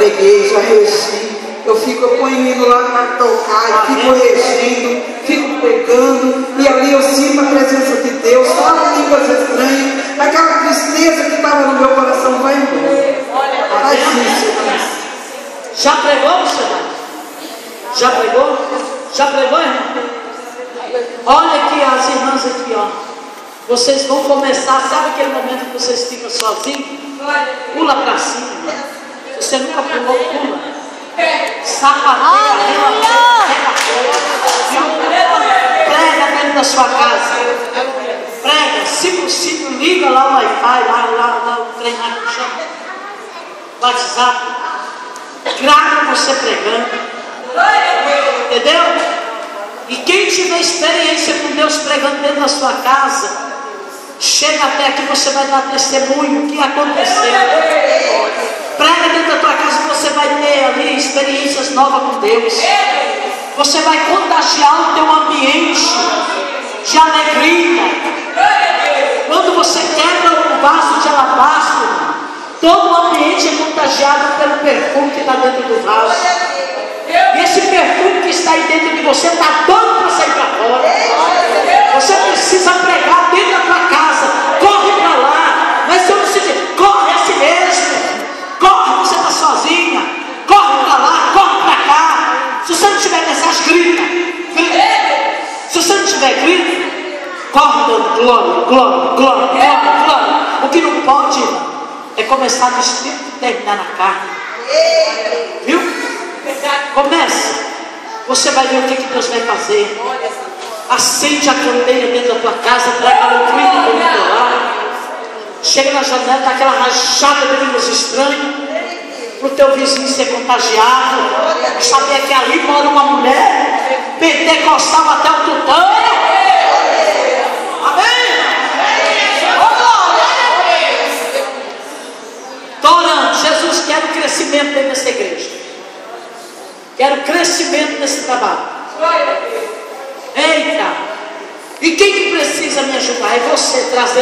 preguei, já regi. Eu ponho o hino lá para tocar, e fico regindo, fico pregando, e ali eu sinto a presença de Deus, falo línguas estranhas, aquela tristeza que estava no meu coração vai embora. Faz isso. Já pregou, missionário? Já pregou? Já pregou, irmão? Olha aqui as irmãs aqui, ó. Vocês vão começar, sabe aquele momento que vocês ficam sozinhos? Pula para cima, irmão. Você nunca pulou, pula. Sapateia, prega dentro da sua casa. Prega, se possível, liga lá o Wi-Fi, lá o trem lá que chama. WhatsApp. Grava você pregando. Entendeu? E quem tiver experiência com Deus pregando dentro da sua casa, chega até aqui, você vai dar testemunho o que aconteceu. Prega dentro da tua casa, você vai ter ali experiências novas com Deus. Você vai contagiar o teu ambiente de alegria. Quando você quebra um vaso de alabastro, todo o ambiente é contagiado pelo perfume que está dentro do vaso. E esse perfume que está aí dentro de você está doido para sair para fora. Você precisa pregar dentro da tua casa. Corre para lá. Mas eu não sei dizer, corre é assim mesmo. Corre, você está sozinha. Corre para lá, corre para cá. Se você não tiver mensagem, grita. Se você não tiver grita, corre dando glória, glória, glória, glória, glória. O que não pode, irmão, é começar no espírito e terminar na carne. Viu? Comece. Você vai ver o que Deus vai fazer. Acende a candeia dentro da tua casa, traga alecrim do teu lado. Chega na janela, dá aquela rajada de línguas estranhas, para o teu vizinho ser contagiado. Saber que ali mora uma mulher pentecostal até o tutano. Amém? Estou orando. Jesus, quero crescimento dentro dessa igreja. Quero crescimento nesse trabalho. Eita! E quem que precisa me ajudar? É você trazer